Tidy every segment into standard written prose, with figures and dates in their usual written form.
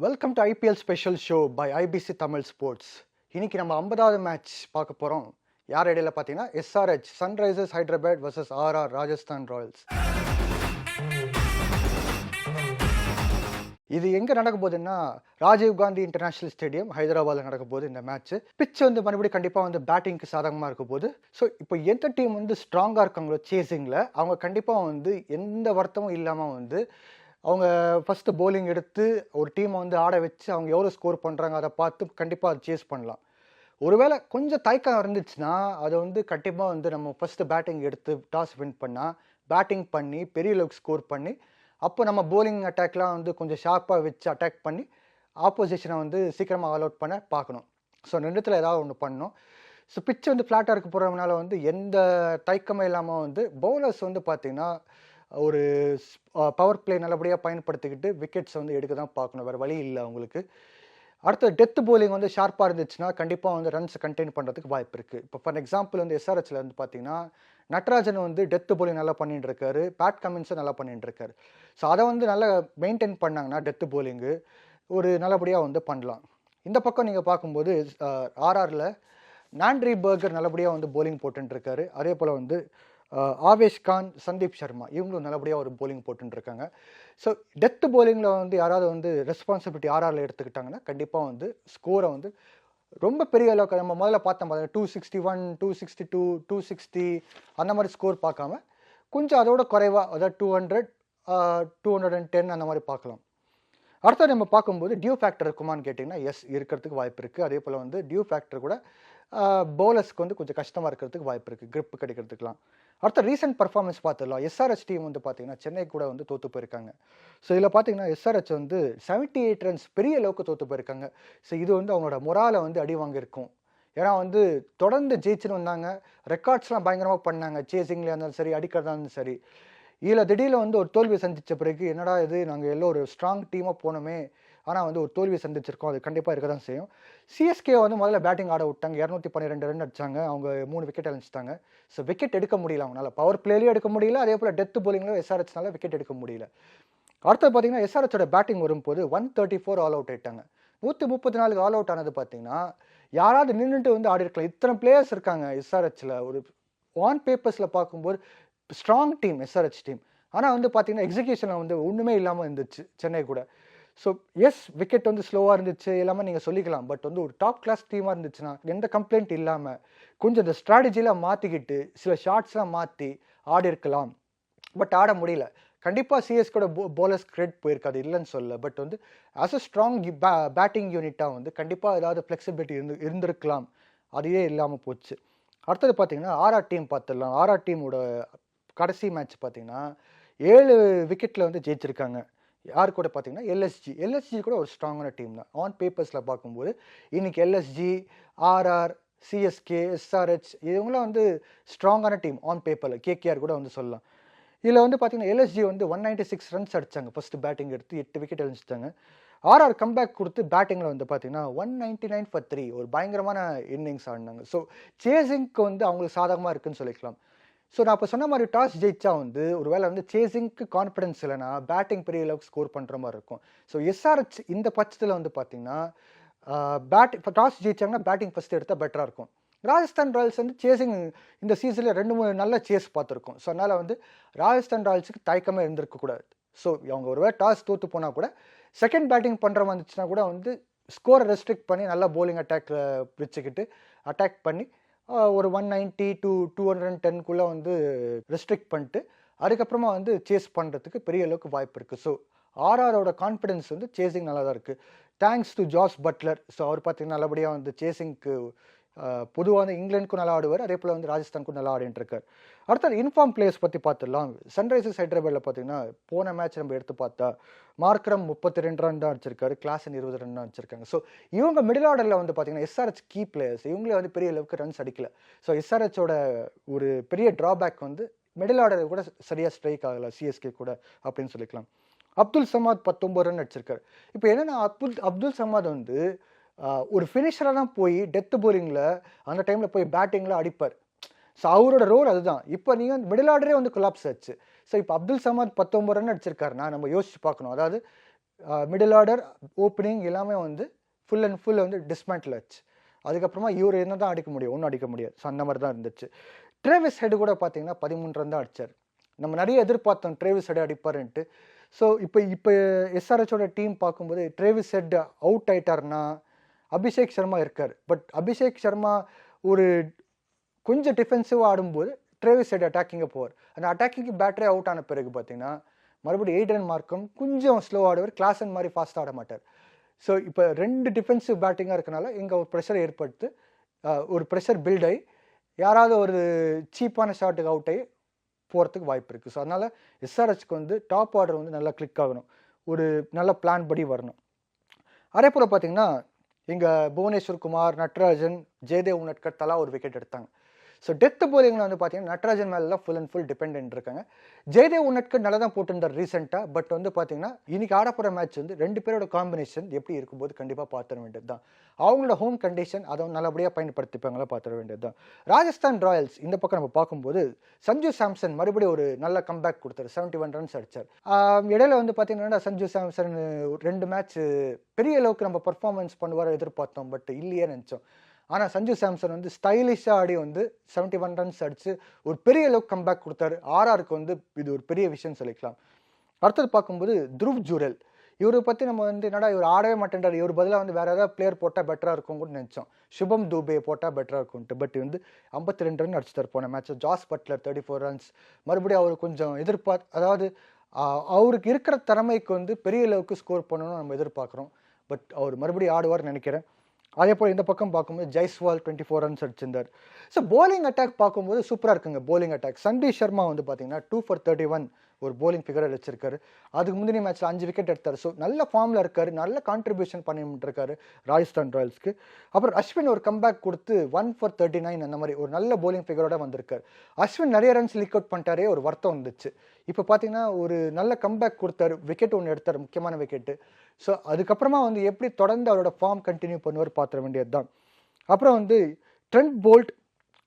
Welcome to IPL special show by IBC Tamil sports. இன்னைக்கு நம்ம 50வது மேட்ச் பார்க்க போகிறோம். யார் இடையில பார்த்தீங்கன்னா SRH Sunrisers Hyderabad versus RR Rajasthan Royals. இது எங்கே நடக்க போகுதுன்னா ராஜீவ் காந்தி இன்டர்நேஷனல் ஸ்டேடியம் ஹைதராபாத்தில் நடக்க போகுது இந்த மேட்ச். பிச் மறுபடியும் கண்டிப்பாக பேட்டிங்க்கு சாதகமாக இருக்க போகுது. ஸோ இப்போ எந்த டீம் ஸ்ட்ராங்காக இருக்காங்களோ சேசிங்கில் அவங்க கண்டிப்பாக எந்த வருத்தமும் இல்லாமல் அவங்க ஃபஸ்ட்டு போலிங் எடுத்து ஒரு டீமை ஆட வச்சு அவங்க எவ்வளோ ஸ்கோர் பண்ணுறாங்க அதை பார்த்து கண்டிப்பாக அதை சேஸ் பண்ணலாம். ஒருவேளை கொஞ்சம் தயக்கம் இருந்துச்சுன்னா அதை கண்டிப்பாக நம்ம ஃபஸ்ட்டு பேட்டிங் எடுத்து டாஸ் வின் பண்ணால் பேட்டிங் பண்ணி பெரிய அளவுக்கு ஸ்கோர் பண்ணி அப்போ நம்ம போலிங் அட்டாக்லாம் கொஞ்சம் ஷார்ப்பாக வச்சு அட்டாக் பண்ணி ஆப்போசிஷனை சீக்கிரமாக ஆல் அவுட் பண்ண பார்க்கணும். ஸோ ரெண்டுத்தில் ஏதாவது ஒன்று பண்ணணும். ஸோ பிச்சு ஃப்ளாட்டாக இருக்க போகிறதுனால எந்த தயக்கமே இல்லாமல் பவுலர்ஸ் பார்த்திங்கன்னா ஒரு பவர் பிளே நல்லபடியாக பயன்படுத்திக்கிட்டு விக்கெட்ஸ் எடுக்க தான் பார்க்கணும், வேறு வழி இல்லை அவங்களுக்கு. அடுத்த டெத் போலிங் ஷார்ப்பாக இருந்துச்சுன்னா கண்டிப்பாக ரன்ஸ் கண்டெயின் பண்ணுறதுக்கு வாய்ப்பு இருக்குது. இப்போ ஃபார் எக்ஸாம்பிள் எஸ்ஆர்ஹெச்சில் பார்த்தீங்கன்னா நட்ராஜன் டெத் போலிங் நல்லா பண்ணிட்டு இருக்காரு, பேட் கமின்ஸும் நல்லா பண்ணிட்டு இருக்காரு. ஸோ அதை நல்லா மெயின்டைன் பண்ணாங்கன்னா டெத் போலிங்கு ஒரு நல்லபடியாக பண்ணலாம். இந்த பக்கம் நீங்கள் பார்க்கும்போது ஆர்ஆரில் நாண்ட்ரி பர்கர் நல்லபடியாக போலிங் போட்டுருக்காரு. அதே போல் ஆவேஷ் கான், சந்தீப் சர்மா இவங்களும் நல்லபடியாக ஒரு போலிங் போட்டுருக்காங்க. ஸோ டெத் போலிங்கில் யாராவது ரெஸ்பான்சிபிலிட்டி ஆர்ஆரில் எடுத்துக்கிட்டாங்கன்னா கண்டிப்பாக ஸ்கோரை ரொம்ப பெரிய அளவுக்கு நம்ம முதல்ல பார்த்தோம் 261, 262, 260 அந்த மாதிரி ஸ்கோர் பார்க்காம கொஞ்சம் அதோட குறைவாக, அதாவது 200, 210 அந்த மாதிரி பார்க்கலாம். அடுத்தது நம்ம பார்க்கும்போது டியூ ஃபேக்டர் இருக்குமான்னு கேட்டிங்கன்னா எஸ், இருக்கிறதுக்கு வாய்ப்பு இருக்குது. அதே போல் டியூ ஃபேக்டர் கூட பவுலர்ஸ்க்கு கொஞ்சம் கஷ்டமாக இருக்கிறதுக்கு வாய்ப்பு இருக்குது, கிரிப் கிடைக்கிறதுக்குலாம். அடுத்த ரீசெண்ட் பர்ஃபார்மன்ஸ் பார்த்துடலாம். எஸ்ஆர்ஹெச் டீம் பார்த்தீங்கன்னா சென்னை கூட தோற்று போயிருக்காங்க. ஸோ இதில் பார்த்தீங்கன்னா எஸ்ஆர்ஹெச் 78 ரன்ஸ் பெரிய அளவுக்கு தோற்று போயிருக்காங்க. ஸோ இது அவங்களோட மொராலை அடி வாங்கியிருக்கும். ஏன்னா தொடர்ந்து ஜெயிச்சுன்னு வந்தாங்க, ரெக்கார்ட்ஸ்லாம் பயங்கரமாக பண்ணாங்க, சேசிங்லேயே இருந்தாலும் சரி அடிக்கிறதா இருந்தாலும் சரி. இதில் திடீரில் ஒரு தோல்வியை சந்தித்த பிறகு என்னடா இது, நாங்கள் எல்லோரும் ஒரு ஸ்ட்ராங் டீமாக போனோமே, ஆனால் ஒரு தோல்வியை சந்திச்சிருக்கோம், அது கண்டிப்பாக இருக்க தான் செய்யும். சிஎஸ்கே முதல்ல பேட்டிங் ஆட விட்டாங்க, 212 ரன் அடிச்சாங்க, அவங்க 3 விக்கெட் அழிச்சிட்டாங்க. ஸோ விக்கெட் எடுக்க முடியல அவங்களால, பவர் பிளேலையும் எடுக்க முடியல, அதே போல் டெத் போலிங்லையும் எஸ்ஆர்ஹெச்னால விக்கெட் எடுக்க முடியல. அடுத்து பார்த்தீங்கன்னா எஸ்ஆர்ஹெச்சோட பேட்டிங் வரும்போது 134 ஆல் அவுட் ஆயிட்டாங்க. 134 ஆல் அவுட் ஆனது பார்த்தீங்கன்னா யாராவது நின்றுட்டு ஆடி இருக்கலாம். இத்தனை பிளேயர்ஸ் இருக்காங்க எஸ்ஆர்ஹெச்சில். ஒரு ஆன் பேப்பர்ஸில் பார்க்கும்போது ஸ்ட்ராங் டீம் எஸ்ஆர்ஹெச் டீம். ஆனால் பார்த்தீங்கன்னா எக்ஸிக்யூஷனில் ஒன்றுமே இல்லாமல் இருந்துச்சு சென்னை கூட. ஸோ எஸ், விக்கெட் ஸ்லோவாக இருந்துச்சு எல்லாமே நீங்கள் சொல்லிக்கலாம். பட் ஒரு டாப் கிளாஸ் டீமாக இருந்துச்சுன்னா எந்த கம்ப்ளைண்ட் இல்லாமல் கொஞ்சம் இந்த ஸ்ட்ராட்டஜிலாம் மாற்றிக்கிட்டு சில ஷார்ட்ஸ்லாம் மாற்றி ஆடி இருக்கலாம். பட் ஆட முடியல. கண்டிப்பாக சிஎஸ்கோட போலர்ஸ் கிரெடிட் போயிருக்காது, இல்லைன்னு சொல்ல. But as a strong batting யூனிட்டாக கண்டிப்பாக ஏதாவது ஃப்ளெக்சிபிலிட்டி இருந்திருக்கலாம், அதையே இல்லாமல் போச்சு. அடுத்தது பார்த்தீங்கன்னா ஆர்ஆர் டீம் பார்த்துடலாம். ஆர்ஆர் டீமோட கடைசி மேட்ச் பார்த்தீங்கன்னா 7 விக்கெட்டில் ஜெயிச்சிருக்காங்க. யார் கூட பார்த்தீங்கன்னா எல்எஸ்ஜி கூட ஒரு ஸ்ட்ராங்கான டீம் தான். ஆன் பேப்பர்ஸில் பார்க்கும்போது இன்னைக்கு எல்எஸ்ஜி, ஆர்ஆர், சிஎஸ்கே, எஸ்ஆர்ஹெச் இவங்களாம் ஸ்ட்ராங்கான டீம் ஆன் பேப்பரில். கேகேஆர் கூட சொல்லலாம். இதில் பார்த்தீங்கன்னா எல்எஸ்ஜி 196 ரன்ஸ் அடித்தாங்க ஃபஸ்ட்டு பேட்டிங் எடுத்து, 8 விக்கெட் அடிச்சிட்டாங்க. ஆர்ஆர் கம்பேக் கொடுத்து பேட்டிங்கில் பார்த்தீங்கன்னா 199 for 3 ஒரு பயங்கரமான இன்னிங்ஸ் ஆடினாங்க. ஸோ சேசிங்க்கு அவங்களுக்கு சாதகமாக இருக்குன்னு சொல்லிக்கலாம். ஸோ நான் இப்போ சொன்ன மாதிரி டாஸ் ஜெயிச்சா ஒரு வேளை சேசிங்க்கு கான்ஃபிடன்ஸ் இல்லைனா பேட்டிங் பெரிய அளவுக்கு ஸ்கோர் பண்ணுற மாதிரி இருக்கும். ஸோ எஸ்ஆர்ஹெச் இந்த பட்சத்தில் பார்த்தீங்கன்னா இப்போ டாஸ் ஜெயிச்சாங்கன்னா பேட்டிங் ஃபஸ்ட்டு எடுத்தால் பெட்டராக இருக்கும். ராஜஸ்தான் ராயல்ஸ் சேசிங் இந்த சீசனில் 2-3 நல்ல சேஸ் பார்த்துருக்கோம். ஸோ அதனால் ராஜஸ்தான் ராயல்ஸுக்கு தயக்கமே இருந்திருக்கக்கூடாது. ஸோ அவங்க ஒருவேளை டாஸ் தோற்று போனால் கூட செகண்ட் பேட்டிங் பண்ணுற வந்துச்சுன்னா கூட ஸ்கோரை ரெஸ்ட்ரிக்ட் பண்ணி நல்லா போலிங் அட்டாக் வச்சுக்கிட்டு அட்டாக் பண்ணி ஒரு 190 to 210 ரெஸ்ட்ரிக்ட் பண்ணிட்டு அதுக்கப்புறமா சேஸ் பண்ணுறதுக்கு பெரிய அளவுக்கு வாய்ப்பு இருக்குது. ஸோ ஆர்ஆரோட கான்ஃபிடன்ஸ் சேசிங் நல்லா தான் இருக்குது. Thanks to Jos Buttler. So அவர் பார்த்தீங்கன்னா நல்லபடியாக சேசிங்க்கு பொதுவாக இங்கிலாந்துக்கும் நல்லா ஆடுவார், அதே போல் ராஜஸ்தானுக்கும் நல்லா ஆடிட்டு இருக்கார். அடுத்தது இன்ஃபார்ம் பிளேயர்ஸ் பற்றி பார்த்துடலாம். சன்ரைசர்ஸ் ஹைதராபாத்தில் பார்த்தீங்கன்னா போன மேட்ச் நம்ம எடுத்து பார்த்தா மார்க்ரம் 32 ரன் தான் அடிச்சிருக்காரு, கிளாசன் 20 ரன் தான் அடிச்சிருக்காங்க. ஸோ இவங்க மிடில் ஆர்டரில் பார்த்தீங்கன்னா எஸ்ஆர்ஹெச் கீ பிளேயர்ஸ், இவங்களே பெரிய அளவுக்கு ரன்ஸ் அடிக்கல. ஸோ எஸ்ஆர்ஹெச்சோட ஒரு பெரிய ட்ராபேக் மிடில் ஆர்டர் கூட சரியாக ஸ்ட்ரைக் ஆகலை சிஎஸ்கே கூட அப்படின்னு சொல்லிக்கலாம். அப்துல் சமாத் 19 ரன் அடிச்சிருக்காரு. இப்போ என்னென்னா அப்துல் சமாத் ஒரு ஃபினிஷராக தான் போய் டெத் போலிங்கில் அந்த டைமில் போய் பேட்டிங்கில் அடிப்பார். ஸோ அவரோட ரோல் அதுதான். இப்போ நீங்கள் மிடில் ஆர்டரே கொலாப்ஸ் ஆச்சு. ஸோ இப்போ அப்துல் சமாத் 19 ரன் அடிச்சிருக்காருன்னா நம்ம யோசிச்சு பார்க்கணும். அதாவது மிடில் ஆர்டர் ஓப்பனிங் எல்லாமே வந்து ஃபுல் அண்ட் ஃபுல் வந்து டிஸ்மேண்டில் ஆச்சு. அதுக்கப்புறமா இவர் என்ன தான் அடிக்க முடியும், ஒன்றும் அடிக்க முடியாது. ஸோ அந்த மாதிரி தான் இருந்துச்சு. ட்ரேவிஸ் ஹெட் கூட பார்த்தீங்கன்னா 13 ரன் தான் அடித்தார். நம்ம நிறைய எதிர்பார்த்தோம் ட்ரேவிஸ் ஹெட் அடிப்பாருன்ட்டு. ஸோ இப்போ எஸ்ஆர்ஹெச்சோட டீம் பார்க்கும்போது ட்ரேவிஸ் ஹெட் அவுட் ஆயிட்டார்னா அபிஷேக் சர்மா இருக்கார். பட் அபிஷேக் சர்மா ஒரு கொஞ்சம் டிஃபென்சிவாக ஆடும்போது ட்ரேவிஸ் ஹெட் அட்டாக்கிங்கை போவார். அந்த அட்டாக்கிங் பேட்டரி அவுட் ஆன பிறகு பார்த்தீங்கன்னா மறுபடியும் எய்டன் மார்க்கம் கொஞ்சம் ஸ்லோ ஆடுவார். கிளாசன் மாதிரி ஃபாஸ்ட்டாக ஆட மாட்டார். ஸோ இப்போ 2 டிஃபென்சிவ் பேட்டிங்காக இருக்கனால இங்கே ஒரு ப்ரெஷர் ஏற்படுத்து, ஒரு ப்ரெஷர் பில்ட் ஆகி யாராவது ஒரு சீப்பான ஷாட்டுக்கு அவுட் ஆகி போகிறதுக்கு வாய்ப்பு இருக்குது. ஸோ அதனால் எஸ்ஆர்ஹெச்க்கு வந்து டாப் ஆர்டர் வந்து நல்லா கிளிக் ஆகணும், ஒரு நல்ல பிளான் படி வரணும். அதே போல் பார்த்தீங்கன்னா இங்கே புவனேஸ்வர் குமார், நட்ராஜன், ஜெயதேவ் உனட்கர் தலா ஒரு விக்கெட் எடுத்தாங்க. ஸோ டெத்து போலிங்கில் வந்து பார்த்தீங்கன்னா நட்ராஜன் மேலே தான் ஃபுல் அண்ட் ஃபுல் டிபெண்ட் இருக்காங்க. ஜெயதேவ் உனட்கர் நல்லா தான் போட்டிருந்தார் ரீசெண்டாக. பட் வந்து பார்த்தீங்கன்னா இன்னைக்கு ஆடப்போகிற மேட்ச் வந்து 2 பேரோட காம்பினேஷன் எப்படி இருக்கும்போது கண்டிப்பாக பார்த்துட வேண்டியது தான். அவங்களோட ஹோம் கண்டிஷன் அதை நல்லபடியாக பயன்படுத்திப்பாங்களா பார்த்துட வேண்டியது தான். ராஜஸ்தான் ராயல்ஸ் இந்த பக்கம் நம்ம பார்க்கும்போது சஞ்சு சாம்சன் மறுபடியும் ஒரு நல்ல கம்பேக் கொடுத்தாரு. 71 ரன்ஸ் அடித்தார். இடையில வந்து பார்த்தீங்கன்னா சஞ்சு சாம்சன் 2 மேட்ச் பெரிய அளவுக்கு நம்ம பர்ஃபார்மன்ஸ் பண்ணுவார் எதிர்பார்த்தோம். பட் இல்லையே நினச்சோம். ஆனால் சஞ்சு சாம்சன் வந்து ஸ்டைலிஷாக ஆடி வந்து 71 ரன்ஸ் அடித்து ஒரு பெரிய அளவுக்கு கம்பேக் கொடுத்தாரு. ஆர்ஆருக்கு வந்து இது ஒரு பெரிய விஷயம் சொல்லிக்கலாம். அடுத்தது பார்க்கும்போது துருவ் ஜூரல், இவரை பற்றி நம்ம வந்து என்னடா இவர் ஆடவே மாட்டேன்றார், இவர் பதிலாக வந்து வேறு ஏதாவது பிளேயர் போட்டால் பெட்டராக இருக்கும் கூட நினச்சோம். சுபம் தூபே போட்டால் பெட்டராக இருக்கும்ட்டு. பட் வந்து 52 ரன் அடிச்சுட்டார் போன மேட்ச். Jos Buttler 34 runs. மறுபடியும் அவர் கொஞ்சம் அதாவது அவருக்கு இருக்கிற திறமைக்கு வந்து பெரிய அளவுக்கு ஸ்கோர் பண்ணணும்னு நம்ம எதிர்பார்க்குறோம். பட் அவர் மறுபடியும் ஆடுவார்னு நினைக்கிறேன். அதே போல் இந்த பக்கம் பார்க்கும்போது ஜெய்ஸ்வால் 24 ரன்ஸ் அடிச்சிருந்தார். ஸோ போலிங் அட்டாக் பார்க்கும்போது சூப்பராக இருக்குங்க. போலிங் அட்டாக் சந்தீப் சர்மா வந்து பார்த்தீங்கன்னா 2 for 31 ஒரு போலிங் ஃபிகர் வச்சிருக்காரு. அதுக்கு முந்தின மேட்ச்சில் 5 விக்கெட் எடுத்தார். ஸோ நல்ல ஃபார்மில் இருக்காரு, நல்ல கான்ட்ரிபியூஷன் பண்ணிட்டு இருக்காரு ராஜஸ்தான் ராயல்ஸ்க்கு. அப்புறம் அஸ்வின் ஒரு கம்பேக் கொடுத்து 1 for 39 அந்த மாதிரி ஒரு நல்ல போலிங் ஃபிகரோட வந்திருக்காரு. அஸ்வின் நிறைய ரன்ஸ் லீக் அவுட் பண்ணிட்டாரே, ஒரு வருத்தம் வந்துச்சு. இப்போ பார்த்தீங்கன்னா ஒரு நல்ல கம்பேக் கொடுத்தாரு, விக்கெட் ஒன்று எடுத்தார், முக்கியமான விக்கெட்டு. ஸோ அதுக்கப்புறமா வந்து எப்படி தொடர்ந்து அவரோட ஃபார்ம் கண்டினியூ பண்ணுவார் பார்த்துட வேண்டியது தான். அப்புறம் வந்து ட்ரெண்ட் போல்ட்,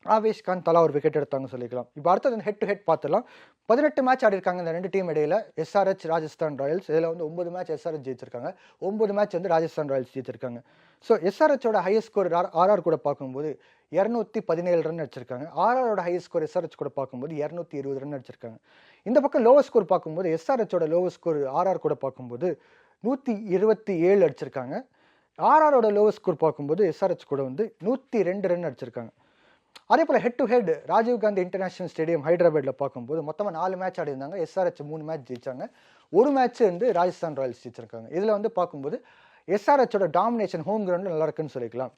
ஆவேஷ் கான் தலா ஒரு விக்கெட் எடுத்தாங்க சொல்லிக்கலாம். இப்போ அடுத்தது ஹெட் டு ஹெட் பார்த்துலாம். 18 மேட்ச் ஆடி இருக்காங்க இந்த 2 டீம் இடையில. SRH Rajasthan Royals. இதில் வந்து 9 மேட்ச் எஸ்ஆர்ஹெச் ஜெயிச்சிருக்காங்க, 9 மேட்ச் வந்து ராஜஸ்தான் ராயல்ஸ் ஜெயிச்சிருக்காங்க. ஸோ எஸ்ஆர்ஹெச்சோட ஹையஸ்ட் ஸ்கோர் ஆர்ஆர் கூட பார்க்கும்போது 217 ரன் அடிச்சிருக்காங்க. ஆர்ஆரோட ஹையஸ்ட் ஸ்கோர் எஸ்ஆர்ஹெச் கூட பார்க்கும்போது 220 ரன் அடிச்சிருக்காங்க. இந்த பக்கம் லோவர் ஸ்கோர் பார்க்கும்போது எஸ்ஆர்ஹெச்சோட லோவர் ஸ்கோர் ஆர்ஆர் கூட பார்க்கும்போது 127 அடிச்சிருக்காங்க. ஆர்ஆரோட லோவர் ஸ்கோர் பார்க்கும்போது எஸ்ஆர்ஹெச் கூட வந்து 102 ரன் அடிச்சிருக்காங்க. அதே போல் head to head Rajiv Gandhi international stadium ஹைதராபாத்தில் பார்க்கும்போது மொத்தமாக 4 மேட்ச் ஆடி இருந்தாங்க. எஸ்ஆர்ஹெச் 3 மேட்ச் ஜெயிச்சாங்க, ஒரு மேட்ச் வந்து ராஜஸ்தான் ராயல்ஸ் ஜெயிச்சிருக்காங்க. இதில் வந்து பார்க்கும்போது எஸ்ஆர்ஹெச்சோட டாமினேஷன் ஹோம் கிரவுண்டில் நல்லா இருக்குன்னு சொல்லிக்கலாம்.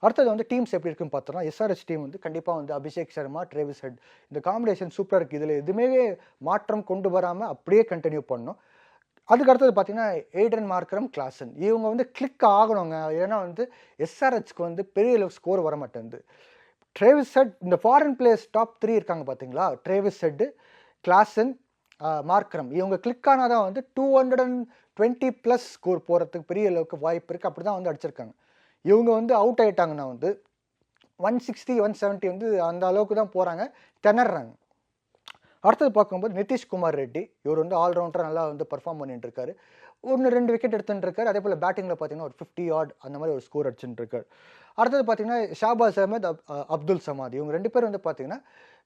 அடுத்தது வந்து டீம்ஸ் எப்படி இருக்குன்னு பார்த்தோம்னா எஸ்ஆர்ஹெச் டீம் வந்து கண்டிப்பாக வந்து அபிஷேக் சர்மா, ட்ரேவிஸ் ஹெட் இந்த காம்பினேஷன் சூப்பராக இருக்குது. இதில் எதுவுமே மாற்றம் கொண்டு வராமல் அப்படியே கண்டினியூ பண்ணணும். அதுக்கு அடுத்தது பார்த்தீங்கன்னா எய்டன் மார்க்கரம், கிளாசன் இவங்க வந்து கிளிக் ஆகணுங்க. ஏன்னா வந்து எஸ்ஆர்ஹெச்க்கு வந்து பெரிய அளவுக்கு ஸ்கோர் வர மாட்டேங்குது. ட்ரேவிஸ் ஹெட் இந்த ஃபாரின் பிளேயர்ஸ் டாப் 3 இருக்காங்க பார்த்தீங்களா, ட்ரேவிஸ் ஹெட், கிளாசன், மார்க்கரம் இவங்க கிளிக் ஆனால் தான் வந்து 220+ ஸ்கோர் போகிறதுக்கு பெரிய அளவுக்கு வாய்ப்பு இருக்குது. அப்படி தான் வந்து அடிச்சிருக்காங்க. இவங்க வந்து அவுட் ஆகிட்டாங்கன்னா வந்து 160, 170 வந்து அந்த அளவுக்கு தான் போகிறாங்க, திணறாங்க. அடுத்தது பார்க்கும்போது நிதிஷ்குமார் ரெட்டி, இவர் வந்து ஆல்ரவுண்டர் நல்லா வந்து பர்ஃபார்ம் பண்ணிட்டு இருக்காரு. 1-2 விக்கெட் எடுத்துட்டு இருக்காரு. அதே போல் பேட்டிங்கில் பார்த்தீங்கன்னா ஒரு 50 ஆட் அந்த மாதிரி ஒரு ஸ்கோர் அடிச்சுட்டு இருக்காரு. அடுத்தது பார்த்தீங்கன்னா ஷாபாஸ் அஹமத், அப்துல் சமாத் இவங்க 2 பேர் வந்து பார்த்தீங்கன்னா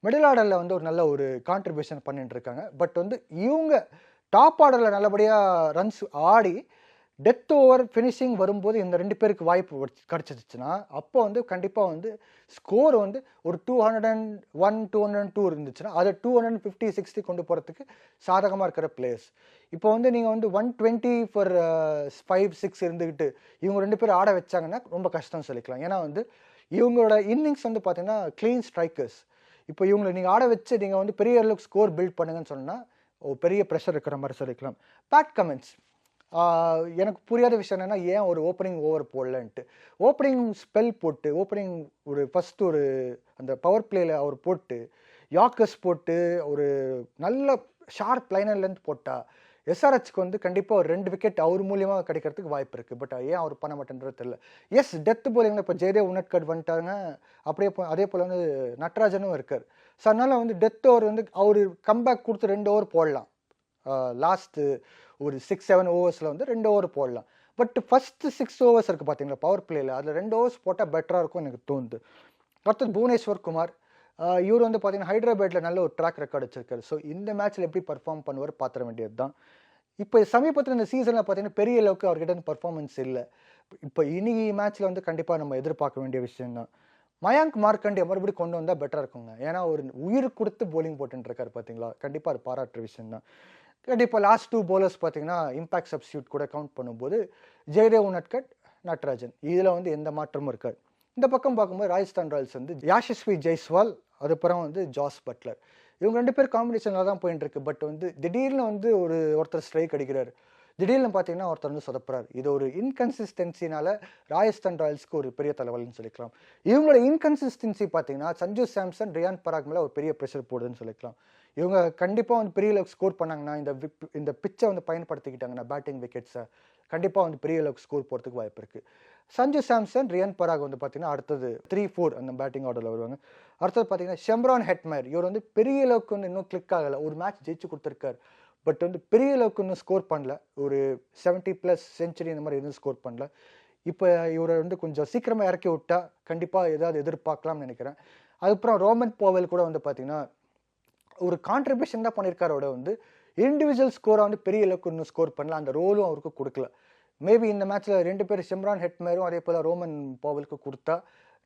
மிடில் ஆர்டரில் வந்து ஒரு நல்ல ஒரு கான்ட்ரிபியூஷன் பண்ணிட்டு இருக்காங்க. பட் வந்து இவங்க டாப் ஆர்டரில் நல்லபடியாக ரன்ஸ் ஆடி டெத் ஓவர் ஃபினிஷிங் வரும்போது இந்த 2 பேருக்கு வாய்ப்பு கிடச்சிச்சுன்னா அப்போ வந்து கண்டிப்பாக வந்து ஸ்கோர் வந்து ஒரு 201, 202 இருந்துச்சுன்னா அதை 250, 60 கொண்டு போகிறதுக்கு சாதகமாக இருக்கிற பிளேயர்ஸ். இப்போ வந்து நீங்கள் வந்து 120 for 5, 6 இருந்துக்கிட்டு இவங்க 2 பேர் ஆட வச்சாங்கன்னா ரொம்ப கஷ்டம் சொல்லிக்கலாம். ஏன்னா வந்து இவங்களோட இன்னிங்ஸ் வந்து பார்த்தீங்கன்னா க்ளீன் ஸ்ட்ரைக்கர்ஸ். இப்போ இவங்களை நீங்கள் ஆட வச்சு நீங்கள் வந்து பெரிய அளவுக்கு ஸ்கோர் பில்ட் பண்ணுங்கன்னு சொன்னால் பெரிய ப்ரெஷர் இருக்கிற மாதிரி சொல்லிக்கலாம். பேட் கமெண்ட்ஸ் எனக்கு புரியாத விஷயம் என்னென்னா ஏன் ஒரு ஓப்பனிங் ஓவர் போடலன்ட்டு. ஓப்பனிங் ஸ்பெல் போட்டு ஓப்பனிங் ஒரு ஃபஸ்ட்டு ஒரு அந்த பவர் பிளேயில் அவர் போட்டு யாக்கர்ஸ் போட்டு ஒரு நல்ல ஷார்ப் லைனர்லேருந்து போட்டால் எஸ்ஆர்ஹெச்க்கு வந்து கண்டிப்பாக ஒரு 2 விக்கெட் அவர் மூலியமாக கிடைக்கிறதுக்கு வாய்ப்பு இருக்குது. பட் ஏன் அவர் பண்ண மாட்டேன்றது தெரியல. எஸ் டெத் போலிங்கில் இப்போ ஜெயதேவ் உனட்கட் வந்துட்டாங்க. அப்படியே அதே போல் வந்து நட்ராஜனும் இருக்கார். ஸோ அதனால் வந்து டெத் ஓவர் வந்து அவர் கம்பேக் கொடுத்து 2 ஓவர் போடலாம். லாஸ்ட்டு ஒரு 6-7 ஓவர்ஸில் வந்து 2 ஓவர் போடலாம். பட் ஃபஸ்ட்டு 6 ஓவர்ஸ் இருக்குது பார்த்தீங்களா பவர் பிளேயில், அதில் 2 ஓவர்ஸ் போட்டால் பெட்டராக இருக்கும் எனக்கு தோணுது. அடுத்தது புவனேஸ்வர் குமார், இவர் வந்து பார்த்தீங்கன்னா ஹைதராபாத்தில் நல்ல ஒரு ட்ராக் ரெக்கார்டு வச்சிருக்காரு. ஸோ இந்த மேட்ச்சில் எப்படி பர்ஃபார்ம் பண்ணுவார் பார்த்துட வேண்டியது தான். இப்போ சமீபத்தில் இந்த சீசனில் பார்த்தீங்கன்னா பெரிய அளவுக்கு அவர்கிட்ட வந்து பர்ஃபார்மன்ஸ் இல்லை. இப்போ இனி மேட்ச்சில் வந்து கண்டிப்பாக நம்ம எதிர்பார்க்க வேண்டிய விஷயம் தான். மயாங்க் மார்க்கண்டே மறுபடியும் கொண்டு வந்தால் பெட்டராக இருக்குங்க. ஏன்னா ஒரு உயிர் கொடுத்து போலிங் போட்டுருக்காரு பார்த்தீங்களா, கண்டிப்பாக அது பாராட்டுற விஷயம் தான். கண்டிப்பாக லாஸ்ட் 2 bowlers பார்த்தீங்கன்னா இம்பாக்ட் சப்ஸ்டியூட் கூட கவுண்ட் பண்ணும்போது ஜெயதேவ் உனட்கட், நட்ராஜன், இதில் வந்து எந்த மாற்றமும் இருக்காது. இந்த பக்கம் பார்க்கும்போது ராஜஸ்தான் ராயல்ஸ் வந்து யாஷஸ்வி ஜெய்ஸ்வால், அதுக்கப்புறம் வந்து ஜாஸ் பட்லர், இவங்க 2 பேர் காம்பினேஷனில் தான் போயிட்டு இருக்கு. பட் வந்து திடீர்னு வந்து ஒருத்தர் ஸ்ட்ரைக் அடிக்கிறார், திடீர்னு பார்த்தீங்கன்னா ஒருத்தர் வந்து சொதப்புறாரு. இது ஒரு இன்கன்சிஸ்டன்சினால ராஜஸ்தான் ராயல்ஸ்க்கு ஒரு பெரிய தலைவலின்னு சொல்லிக்கலாம். இவங்களோட இன்கன்சிஸ்டன்சி பார்த்தீங்கன்னா சஞ்சு சாம்சன், ரியான் பராக் மேலே ஒரு பெரிய ப்ரெஷர் போடுதுன்னு சொல்லிக்கலாம். இவங்க கண்டிப்பாக வந்து பெரிய அளவுக்கு ஸ்கோர் பண்ணாங்கன்னா, இந்த பிச்சை வந்து பயன்படுத்திக்கிட்டாங்கன்னா பேட்டிங் விக்கெட்ஸை கண்டிப்பாக வந்து பெரிய அளவுக்கு ஸ்கோர் போகிறதுக்கு வாய்ப்பு இருக்குது. சஞ்சு சாம்சன், ரியான் பராக் வந்து பார்த்தீங்கன்னா அடுத்தது 3-4 அந்த பேட்டிங் ஆர்டரில் வருவாங்க. அடுத்தது பார்த்தீங்கன்னா ஷெம்ரான் ஹெட்மயர், இவர் வந்து பெரிய அளவுக்கு வந்து இன்னும் கிளிக் ஆகலை. ஒரு மேட்ச் ஜெயிச்சு கொடுத்துருக்காரு, பட் வந்து பெரிய அளவுக்கு இன்னும் ஸ்கோர் பண்ணல. ஒரு 70+ செஞ்சுரி இந்த மாதிரி எதுவும் ஸ்கோர் பண்ணல. இப்போ இவரை வந்து கொஞ்சம் சீக்கிரமாக இறக்கி விட்டா கண்டிப்பாக ஏதாவது எதிர்பார்க்கலாம்னு நினைக்கிறேன். அதுக்கப்புறம் ரோமன் போவல் கூட வந்து பார்த்தீங்கன்னா ஒரு கான்ட்ரிபியூஷன் தான் பண்ணியிருக்காரோட வந்து இண்டிவிஜுவல் ஸ்கோரை வந்து பெரிய அளவுக்கு இன்னும் ஸ்கோர் பண்ணல, அந்த ரோலும் அவருக்கு கொடுக்கல. மேபி இந்த மேட்ச்சில் 2 பேர் ஷெம்ரான் ஹெட்மேரும் அதே போல் ரோமன் போவலுக்கு கொடுத்தா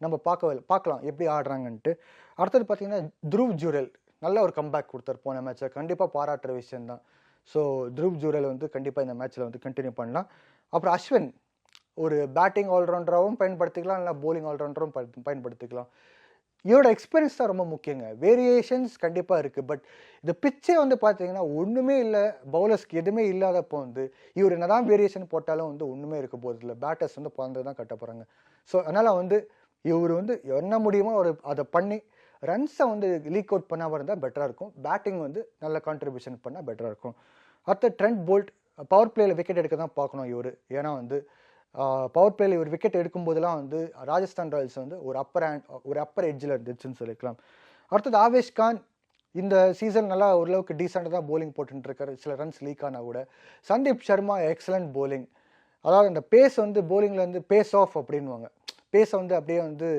நம்ம பார்க்கலாம் எப்படி ஆடுறாங்கன்ட்டு. அடுத்தது பார்த்தீங்கன்னா த்ருவ் ஜுரேல் நல்ல ஒரு கம்பேக் கொடுத்தார் போன மேட்ச்சில், கண்டிப்பாக பாராட்டுற விஷயம்தான். ஸோ த்ருவ் ஜுரேல் வந்து கண்டிப்பாக இந்த மேட்ச்சில் வந்து கண்டினியூ பண்ணலாம். அப்புறம் அஸ்வின் ஒரு பேட்டிங் ஆல்ரவுண்டராகவும் பயன்படுத்திக்கலாம், இல்லை போலிங் ஆல்ரவுண்டரும் பயன்படுத்திக்கலாம். இவரோட எக்ஸ்பீரியன்ஸ் தான் ரொம்ப முக்கியங்க. வேரியேஷன்ஸ் கண்டிப்பாக இருக்குது, பட் இந்த பிச்சே வந்து பார்த்தீங்கன்னா ஒன்றுமே இல்லை, பவுலர்ஸ்க்கு எதுவுமே இல்லாதப்போ வந்து இவர் என்னதான் வேரியேஷன் போட்டாலும் வந்து ஒன்றுமே இருக்க போகிறது இல்லை. பேட்டர்ஸ் வந்து பிறந்து தான் கட்ட போகிறாங்க. ஸோ அதனால் வந்து இவர் வந்து என்ன முடியுமோ அதை பண்ணி ரன்ஸை வந்து லீக் அவுட் பண்ணாமல் இருந்தால் பெட்டராக இருக்கும். பேட்டிங் வந்து நல்ல கான்ட்ரிபியூஷன் பண்ணால் பெட்டராக இருக்கும். அடுத்த ட்ரெண்ட் போல்ட் பவர் பிளேயில் விக்கெட் எடுக்க தான் பார்க்கணும் இவர். ஏன்னா வந்து பவர் பிளேயில் இவர் விக்கெட் எடுக்கும்போதெல்லாம் வந்து ராஜஸ்தான் ராயல்ஸ் வந்து ஒரு அப்பர் எட்ஜில் இருந்துச்சுன்னு சொல்லிக்கலாம். அடுத்தது ஆவேஷ் கான் இந்த சீசன் நல்லா ஓரளவுக்கு டீசெண்டாக தான் போலிங் போட்டுருக்காரு, சில ரன்ஸ் லீக் ஆனால் கூட. சந்தீப் சர்மா எக்ஸலண்ட் போலிங், அதாவது இந்த பேஸ் வந்து போலிங்கில் வந்து பேஸ் ஆஃப் அப்படின்வாங்க, பேஸை வந்து அப்படியே வந்து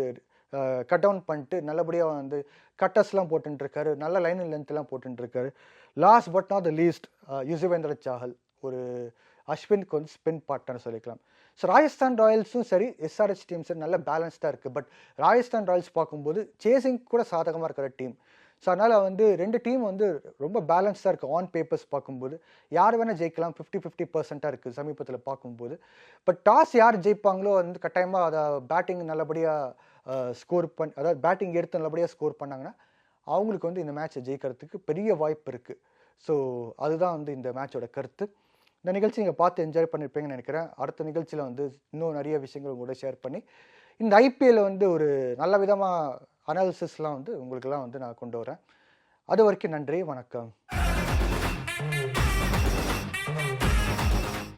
கட் டவுன் பண்ணிட்டு நல்லபடியாக வந்து கட்டர்ஸ்லாம் போட்டுருக்காரு, நல்ல லைன் லென்த்லாம் போட்டுருக்காரு. Last but not the least Yuzvendra Chahal, ஒரு அஸ்வினுக்கு வந்து ஸ்பின் பார்ட்னர் சொல்லிக்கலாம். ஸோ ராஜஸ்தான் ராயல்ஸும் சரி எஸ்ஆர்ஹெச் டீம் சரி நல்ல பேலன்ஸ்டாக இருக்குது. பட் ராஜஸ்தான் ராயல்ஸ் பார்க்கும்போது சேசிங் கூட சாதகமாக இருக்கிற டீம். ஸோ அதனால் வந்து 2 டீம் வந்து ரொம்ப பேலன்ஸ்டாக இருக்குது. ஆன் பேப்பர்ஸ் பார்க்கும்போது யார் வேணால் ஜெயிக்கலாம், 50-50% இருக்குது சமீபத்தில் பார்க்கும்போது. பட் டாஸ் யார் ஜெயிப்பாங்களோ வந்து கட்டாயமாக அதை பேட்டிங் நல்லபடியாக ஸ்கோர் அதாவது பேட்டிங் எடுத்து நல்லபடியாக ஸ்கோர் பண்ணாங்கன்னா அவங்களுக்கு வந்து இந்த மேட்சை ஜெயிக்கிறதுக்கு பெரிய வாய்ப்பு இருக்குது. ஸோ அதுதான் வந்து இந்த மேட்சோட கருத்து. இந்த நிகழ்ச்சி நீங்கள் பார்த்து என்ஜாய் பண்ணியிருப்பீங்கன்னு நினைக்கிறேன். அடுத்த நிகழ்ச்சியில் வந்து இன்னும் நிறைய விஷயங்கள் உங்களோட ஷேர் பண்ணி இந்த ஐபிஎல் வந்து ஒரு நல்ல விதமாக அனாலிசிஸ்லாம் வந்து உங்களுக்கெல்லாம் வந்து நான் கொண்டு வரேன். அது வரைக்கும் நன்றி, வணக்கம்.